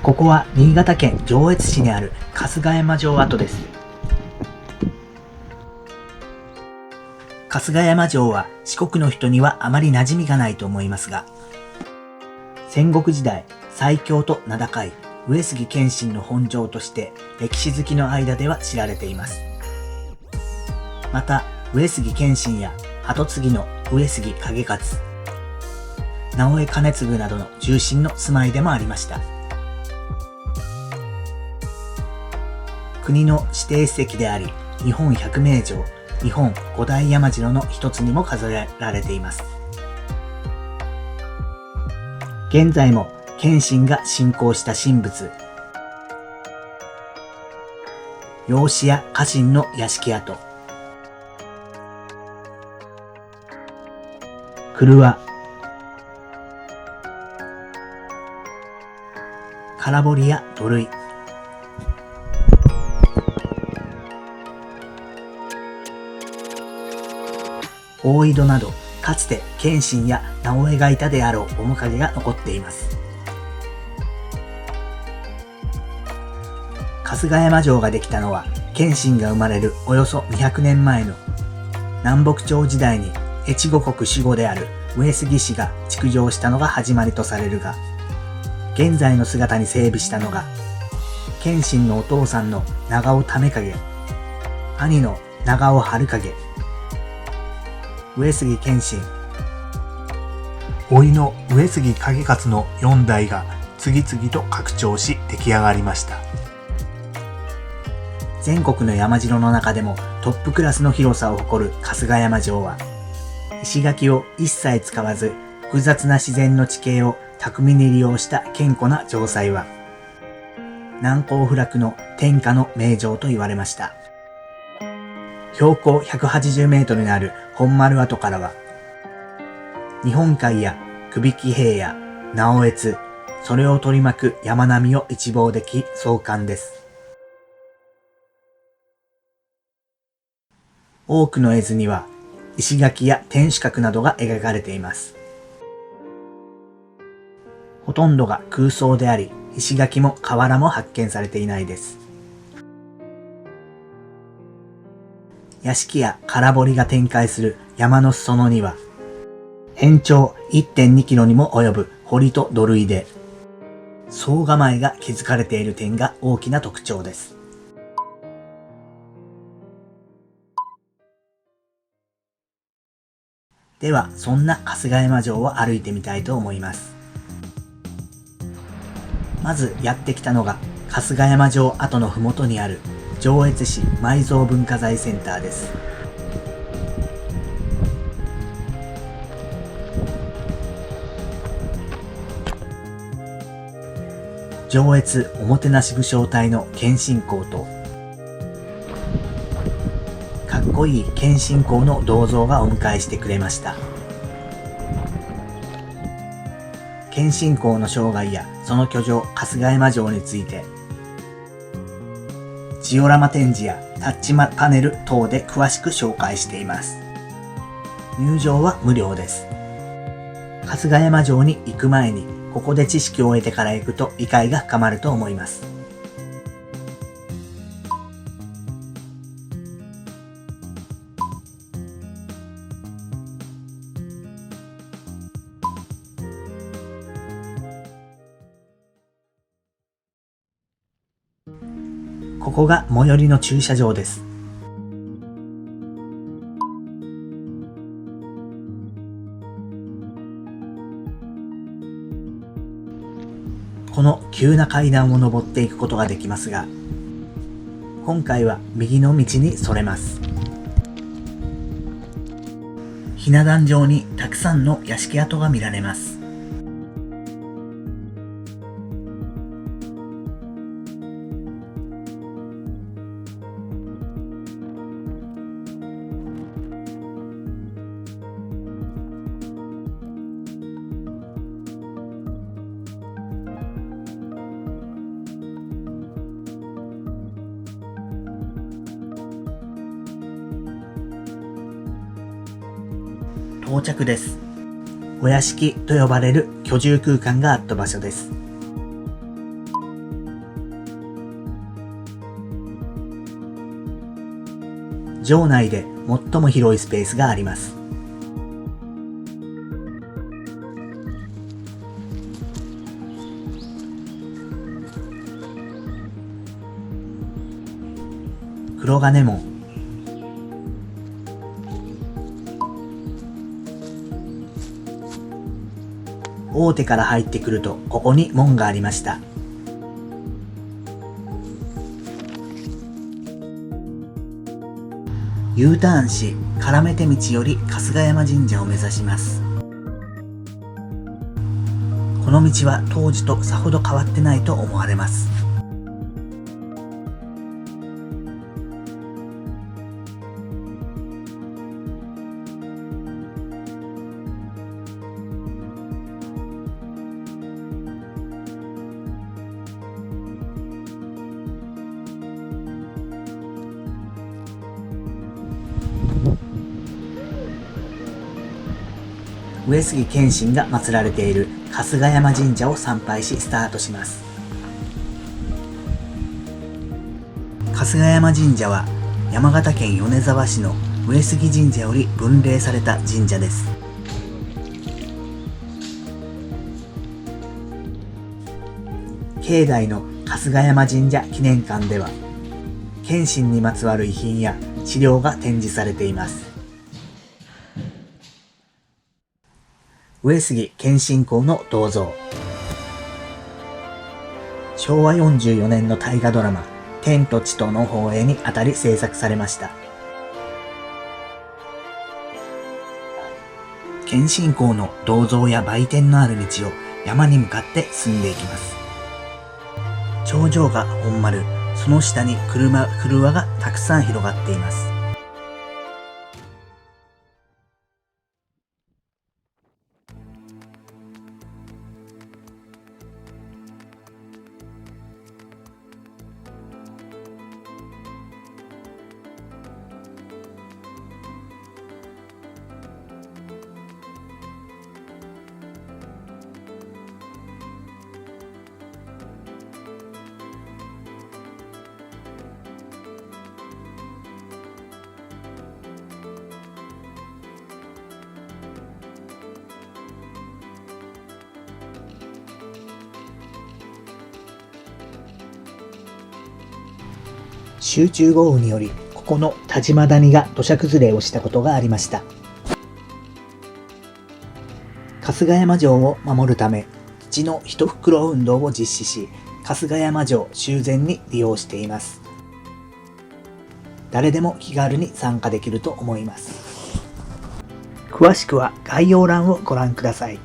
ここは新潟県上越市にある春日山城跡です。春日山城は四国の人にはあまり馴染みがないと思いますが、戦国時代最強と名高い上杉謙信の本城として歴史好きの間では知られています。また上杉謙信や跡継ぎの上杉景勝、直江兼続などの重臣の住まいでもありました。国の指定史跡であり、日本百名城、日本五大山城の一つにも数えられています。現在も謙信が信仰した神仏、養子や家臣の屋敷跡、廓、空堀や土塁、大井戸など、かつて謙信や直江がいたであろう面影が残っています。春日山城ができたのは、謙信が生まれるおよそ200年前の南北朝時代に越後国守護である上杉氏が築城したのが始まりとされるが、現在の姿に整備したのが、謙信のお父さんの長尾為景、兄の長尾晴景、上杉謙信、甥の上杉景勝の4代が次々と拡張し出来上がりました。全国の山城の中でもトップクラスの広さを誇る春日山城は、石垣を一切使わず複雑な自然の地形を巧みに利用した堅固な城塞は、難攻不落の天下の名城と言われました。標高180メートルにある本丸跡からは、日本海や久比木平野、直江津、それを取り巻く山並みを一望でき壮観です。多くの絵図には石垣や天守閣などが描かれています。ほとんどが空想であり、石垣も瓦も発見されていないです。屋敷や空堀が展開する山の裾野には、延長 1.2 キロにも及ぶ堀と土塁で、総構えが築かれている点が大きな特徴です。では、そんな春日山城を歩いてみたいと思います。まずやってきたのが、春日山城跡のふもとにある上越市埋蔵文化財センターです。上越おもてなし武将隊の謙信公と、かっこいい謙信公の銅像がお迎えしてくれました。謙信公の生涯やその居城春日山城について、ジオラマ展示やタッチパネル等で詳しく紹介しています。入場は無料です。春日山城に行く前にここで知識を得てから行くと理解が深まると思います。ここが最寄りの駐車場です。この急な階段を登っていくことができますが、今回は右の道にそれます。ひな壇上にたくさんの屋敷跡が見られます。到着です。お屋敷と呼ばれる居住空間があった場所です。城内で最も広いスペースがあります。黒金門。大手から入ってくるとここに門がありました。U ターンし、絡めて道より春日山神社を目指します。この道は当時とさほど変わってないと思われます。上杉謙信が祀られている春日山神社を参拝しスタートします。春日山神社は山形県米沢市の上杉神社より分霊された神社です。境内の春日山神社記念館では謙信にまつわる遺品や資料が展示されています。上杉謙信公の銅像。昭和44年の大河ドラマ天と地との放映にあたり制作されました。謙信公の銅像や売店のある道を山に向かって進んでいきます。頂上が本丸、その下に車がたくさん広がっています。集中豪雨によりここの田島谷が土砂崩れをしたことがありました。春日山城を守るため土の一袋運動を実施し、春日山城修繕に利用しています。誰でも気軽に参加できると思います。詳しくは概要欄をご覧ください。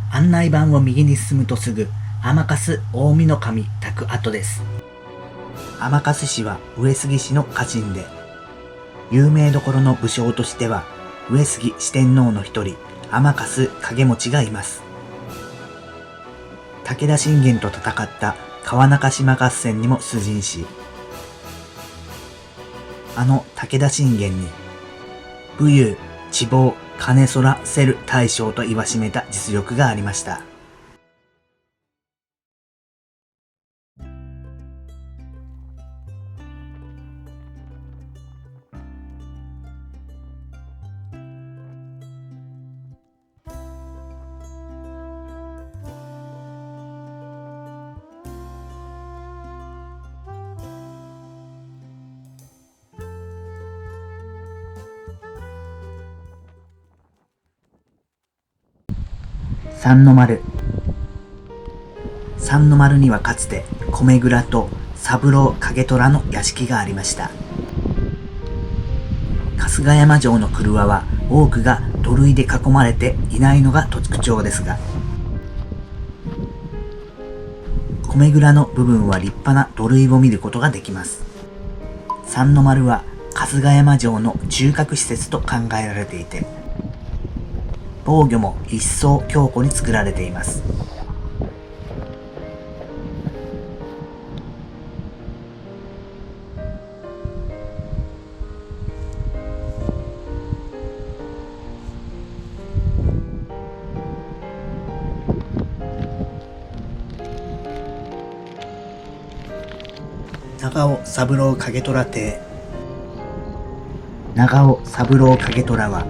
案内板を右に進むとすぐ天粕大御神宅跡です。天粕氏は上杉氏の家臣で、有名どころの武将としては上杉四天王の一人天粕景持がいます。武田信玄と戦った川中島合戦にも出陣し、あの武田信玄に武勇、智謀、金空せる大将と言わしめた実力がありました。三の丸。三の丸にはかつて米蔵と三郎景虎の屋敷がありました。春日山城の廓は多くが土塁で囲まれていないのが特徴ですが、米蔵の部分は立派な土塁を見ることができます。三の丸は春日山城の中核施設と考えられていて、防御も一層強固に作られています。長尾三郎景虎邸。長尾三郎景虎は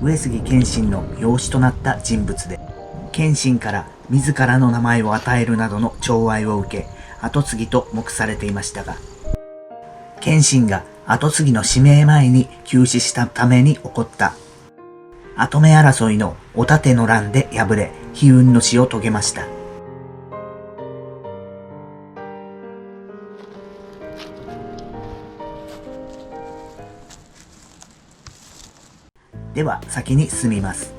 上杉謙信の養子となった人物で、謙信から自らの名前を与えるなどの寵愛を受け、跡継ぎと目されていましたが、謙信が跡継ぎの指名前に急死したために起こった跡目争いのお盾の乱で敗れ、悲運の死を遂げました。では先に進みます。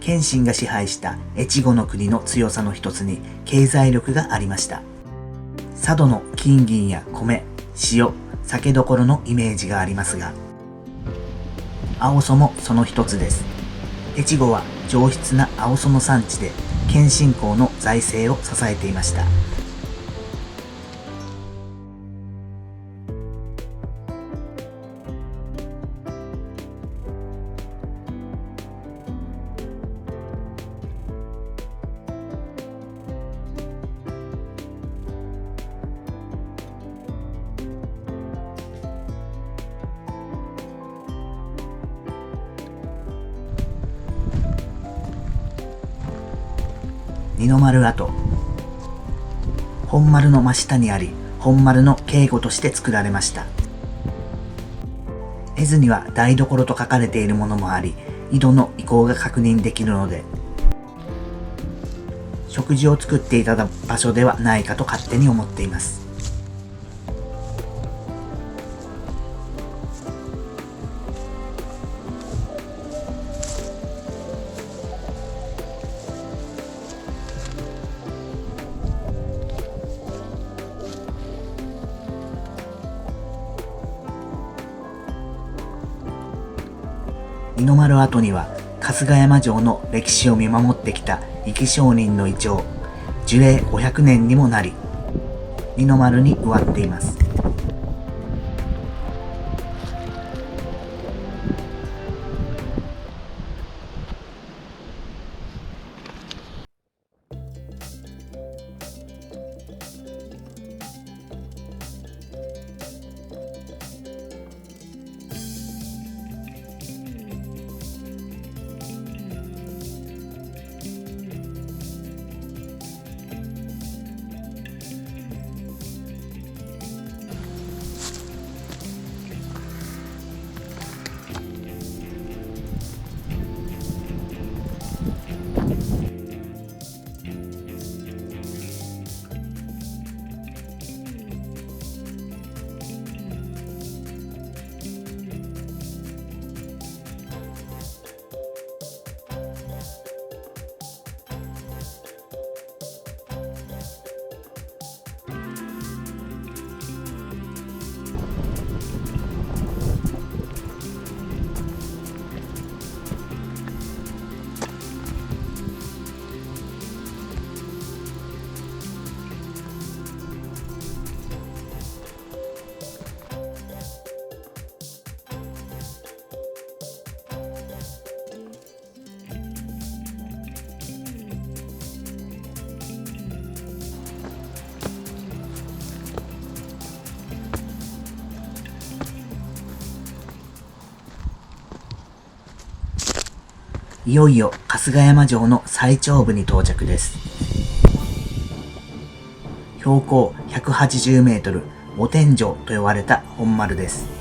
謙信が支配した越後の国の強さの一つに経済力がありました。佐渡の金銀や米、塩、酒どころのイメージがありますが、青曽もその一つです。越後は上質な青曽の産地で、謙信公の財政を支えていました。二の丸跡。本丸の真下にあり、本丸の警護として作られました。絵図には台所と書かれているものもあり、井戸の遺構が確認できるので、食事を作っていた場所ではないかと勝手に思っています。二の丸跡には春日山城の歴史を見守ってきた生き証人のイチョウ、樹齢500年にもなり、二の丸に植わっています。いよいよ春日山城の最頂部に到着です。標高180メートル、お天城と呼ばれた本丸です。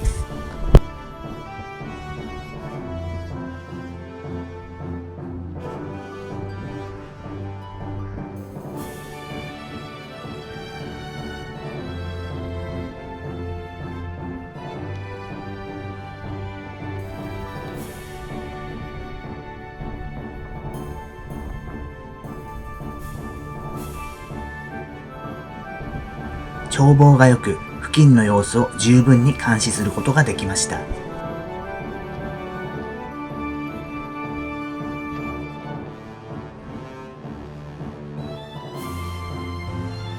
眺望が良く、付近の様子を十分に監視することができました。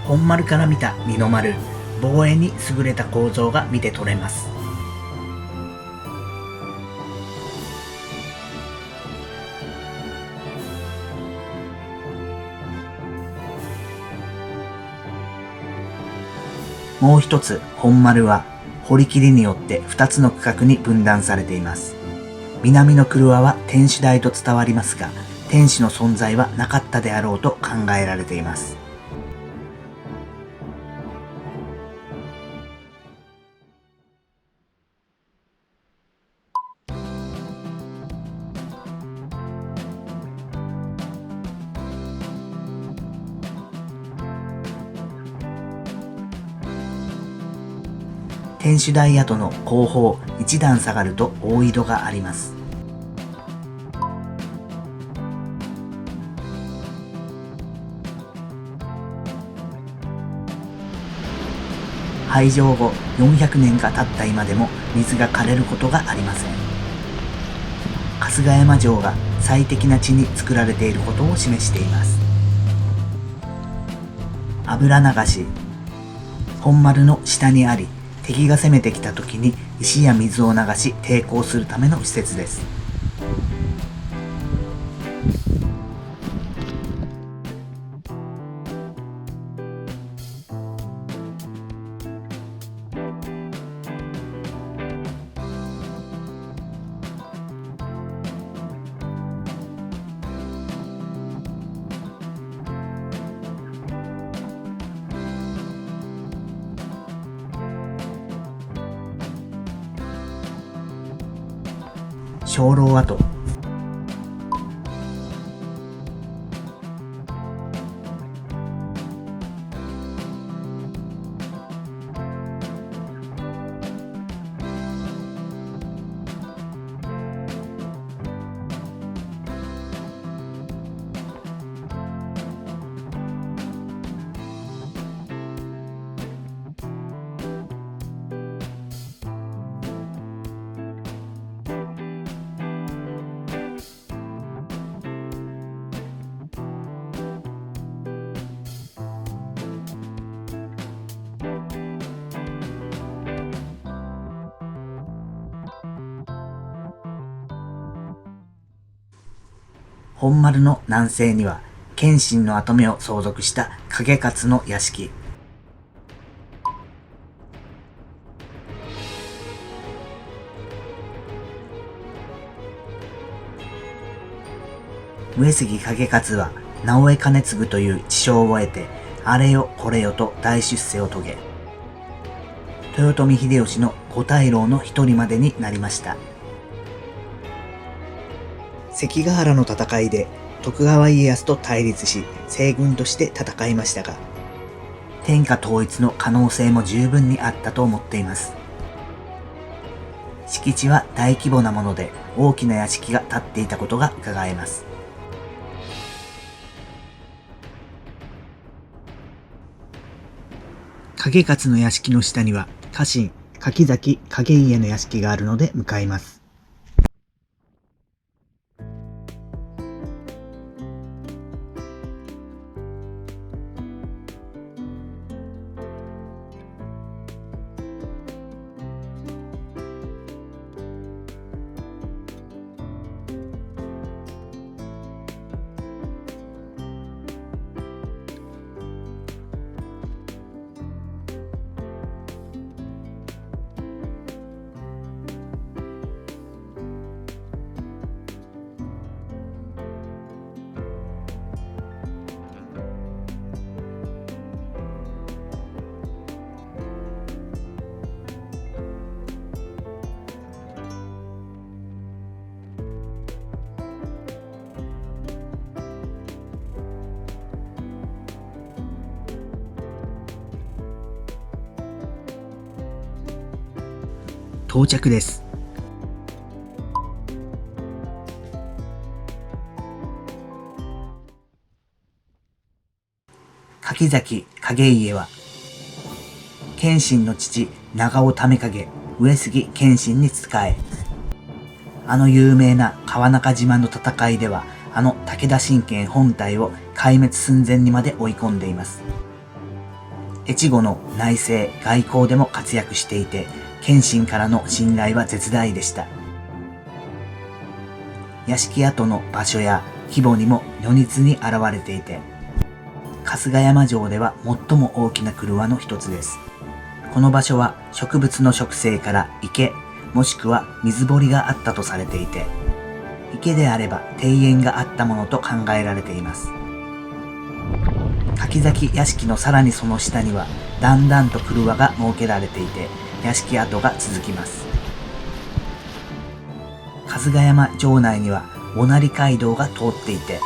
本丸から見た二の丸、防衛に優れた構造が見て取れます。もう一つ、本丸は堀切によって2つの区画に分断されています。南の曲輪は天守台と伝わりますが、天守の存在はなかったであろうと考えられています。天守台跡の後方一段下がると大井戸があります。廃城後400年が経った今でも水が枯れることがありません。春日山城が最適な地に作られていることを示しています。油流し、本丸の下にあり、敵が攻めてきた時に石や水を流し抵抗するための施設です。鐘楼跡、本丸の南西には謙信の跡目を相続した景勝の屋敷、上杉景勝は直江兼続という知将を得て、あれよこれよと大出世を遂げ、豊臣秀吉の五大老の一人までになりました。関ヶ原の戦いで徳川家康と対立し西軍として戦いましたが、天下統一の可能性も十分にあったと思っています。敷地は大規模なもので大きな屋敷が建っていたことが伺えます。景勝の屋敷の下には家臣柿崎景家の屋敷があるので向かいます。到着です。柿崎景家は謙信の父長尾為景、上杉謙信に仕え、あの有名な川中島の戦いではあの武田信玄本体を壊滅寸前にまで追い込んでいます。越後の内政・外交でも活躍していて、謙信からの信頼は絶大でした。屋敷跡の場所や規模にも如実に現れていて、春日山城では最も大きな曲の一つです。この場所は植物の植生から池、もしくは水堀があったとされていて、池であれば庭園があったものと考えられています。柿崎屋敷のさらにその下には段々と曲輪が設けられていて、屋敷跡が続きます。春日山城内には御成街道が通っていて、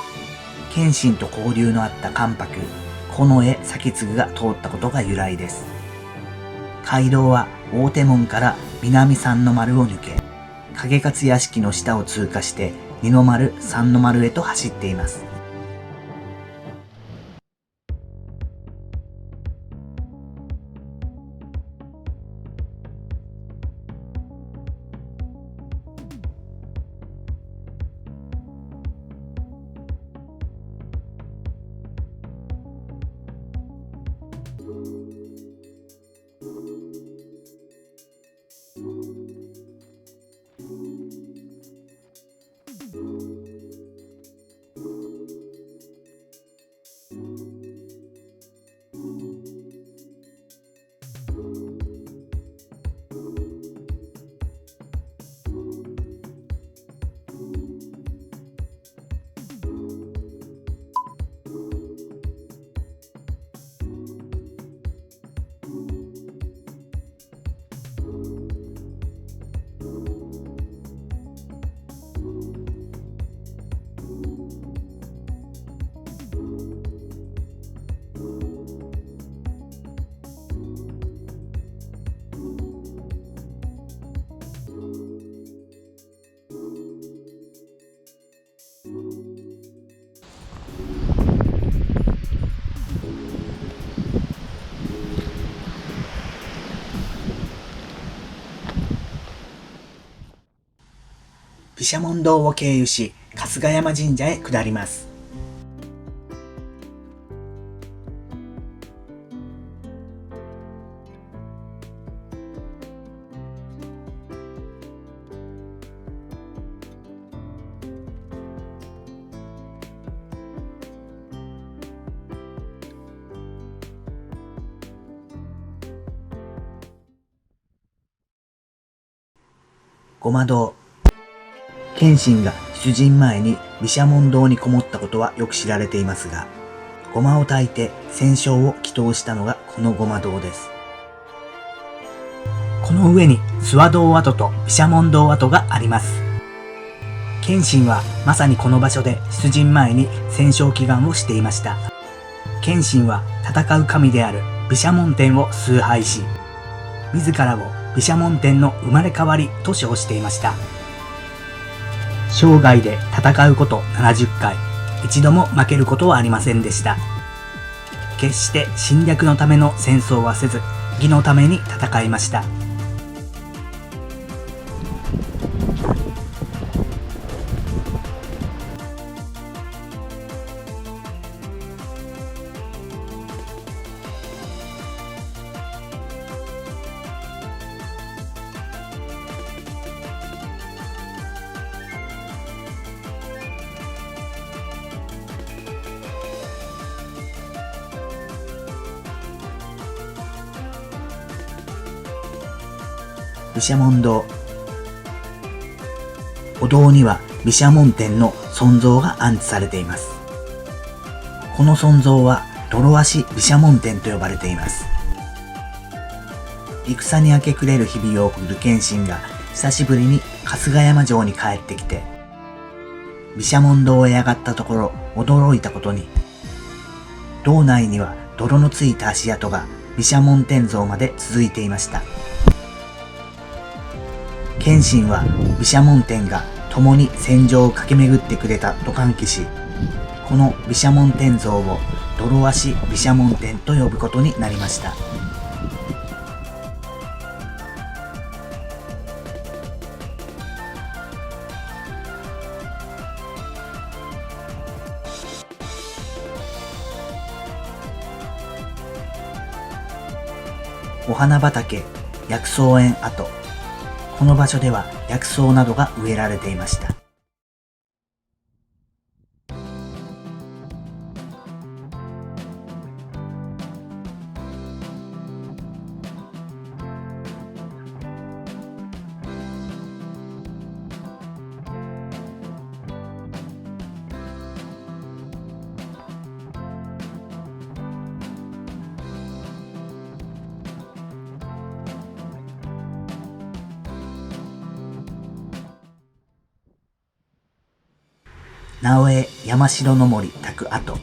謙信と交流のあった関白、近衛前継が通ったことが由来です。街道は大手門から南三の丸を抜け、景勝屋敷の下を通過して二の丸、三の丸へと走っています。毘沙門堂を経由し、春日山神社へ下ります。ごま堂。謙信が出陣前に毘沙門堂にこもったことはよく知られていますが、ごまを炊いて戦勝を祈祷したのがこのごま堂です。この上に諏訪堂跡と毘沙門堂跡があります。謙信はまさにこの場所で出陣前に戦勝祈願をしていました。謙信は戦う神である毘沙門天を崇拝し、自らを毘沙門天の生まれ変わりと称していました。生涯で戦うこと70回、一度も負けることはありませんでした。決して侵略のための戦争はせず、義のために戦いました。毘沙門堂。お堂には毘沙門天の尊像が安置されています。この尊像は泥足毘沙門天と呼ばれています。戦に明け暮れる日々を送る謙信が久しぶりに春日山城に帰ってきて、毘沙門堂へ上がったところ驚いたことに、堂内には泥のついた足跡が毘沙門天像まで続いていました。謙信は毘沙門天が共に戦場を駆け巡ってくれたと歓喜し、この毘沙門天像を泥足毘沙門天と呼ぶことになりました。お花畑、薬草園跡。この場所では薬草などが植えられていました。直江山城の森宅跡。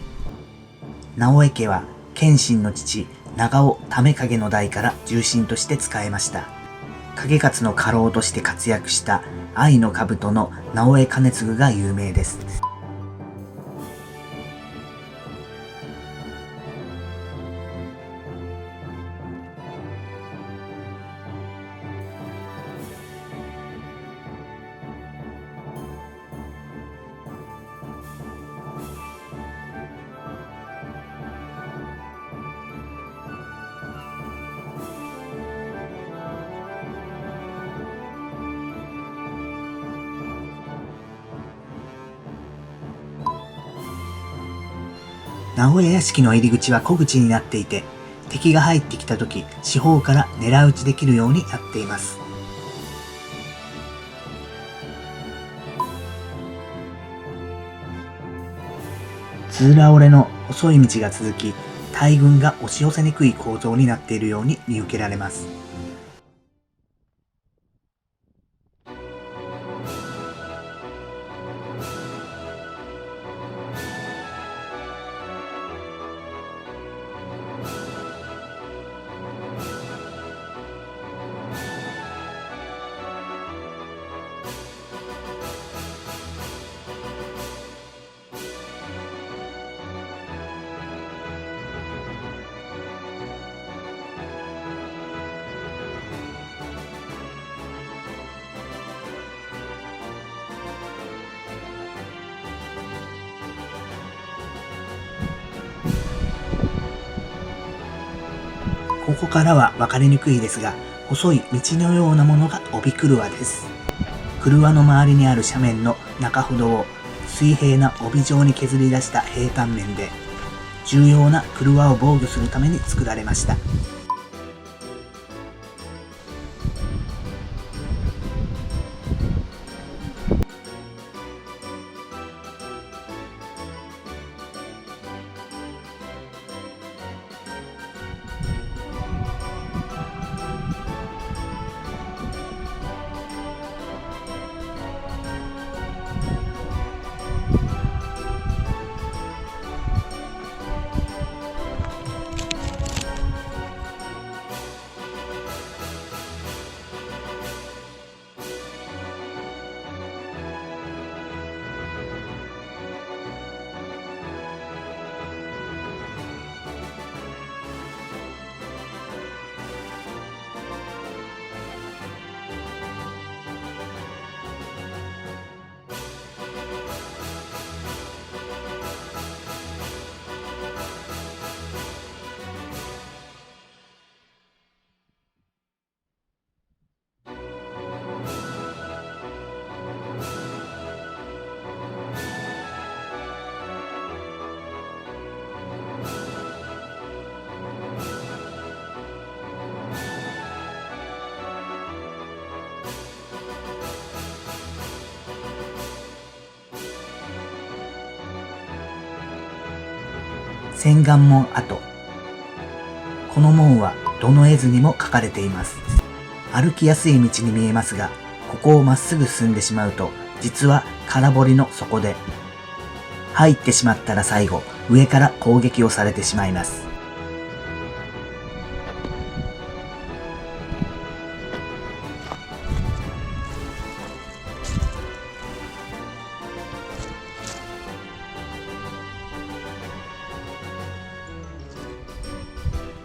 直江家は謙信の父長尾為景の代から重臣として仕えました。景勝の家老として活躍した愛の兜の直江兼続が有名です。直江屋敷の入り口は小口になっていて、敵が入ってきた時、四方から狙い撃ちできるようになっています。通羅折れの細い道が続き、大軍が押し寄せにくい構造になっているように見受けられます。ここからは分かりにくいですが、細い道のようなものが帯曲輪です。曲輪の周りにある斜面の中ほどを水平な帯状に削り出した平坦面で、重要な曲輪を防御するために作られました。千貫門跡。この門はどの絵図にも描かれています。歩きやすい道に見えますが、ここをまっすぐ進んでしまうと、実は空堀の底で、入ってしまったら最後、上から攻撃をされてしまいます。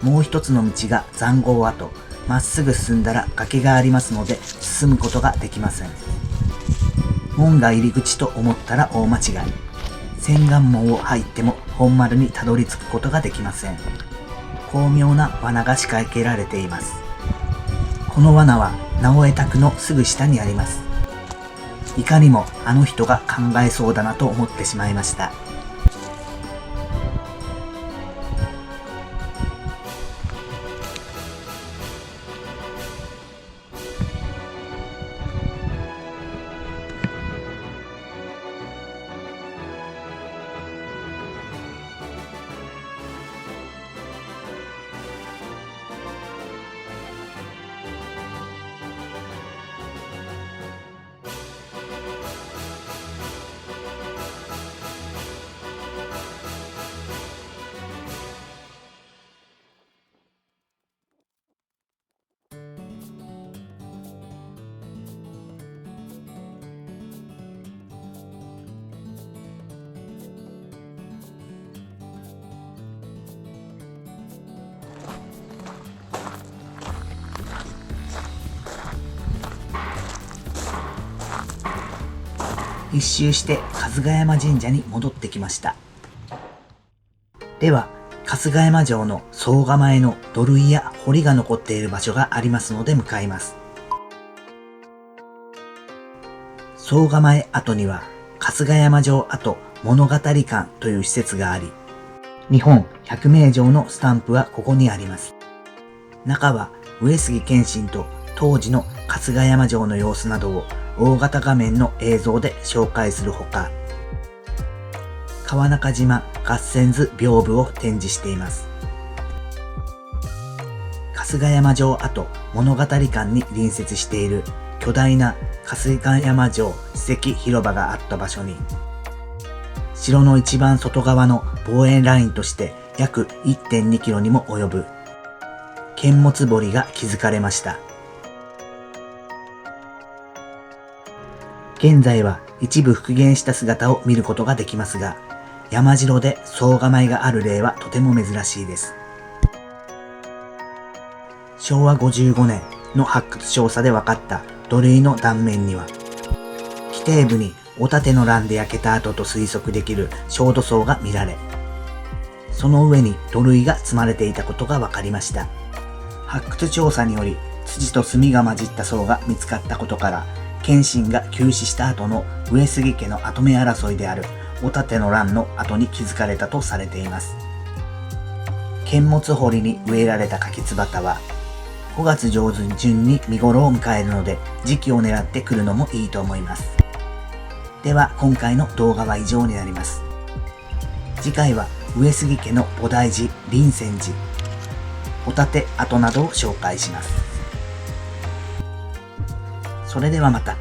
もう一つの道が塹壕跡。まっすぐ進んだら崖がありますので進むことができません。門が入り口と思ったら大間違い。千貫門を入っても本丸にたどり着くことができません。巧妙な罠が仕掛けられています。この罠は直江宅のすぐ下にあります。いかにもあの人が考えそうだなと思ってしまいました。一周して春日山神社に戻ってきました。では、春日山城の総構えの土塁や堀が残っている場所がありますので向かいます。総構え跡には春日山城跡物語館という施設があり、日本百名城のスタンプはここにあります。中は上杉謙信と当時の春日山城の様子などを大型画面の映像で紹介するほか、川中島合戦図屏風を展示しています。春日山城跡物語館に隣接している巨大な春日山城史跡広場があった場所に、城の一番外側の防衛ラインとして約 1.2 キロにも及ぶ剣物堀が築かれました。現在は一部復元した姿を見ることができますが、山城で総構えがある例はとても珍しいです。昭和55年の発掘調査で分かった土塁の断面には、基底部にお盾の乱で焼けた跡と推測できる焦土層が見られ、その上に土塁が積まれていたことが分かりました。発掘調査により土と炭が混じった層が見つかったことから、謙信が急死した後の上杉家の跡目争いであるお盾の乱の後に築かれたとされています。剣物堀に植えられた柿椿は5月上旬に見頃を迎えるので、時期を狙ってくるのもいいと思います。では今回の動画は以上になります。次回は上杉家の菩提寺、輪泉寺、お盾跡などを紹介します。それではまた。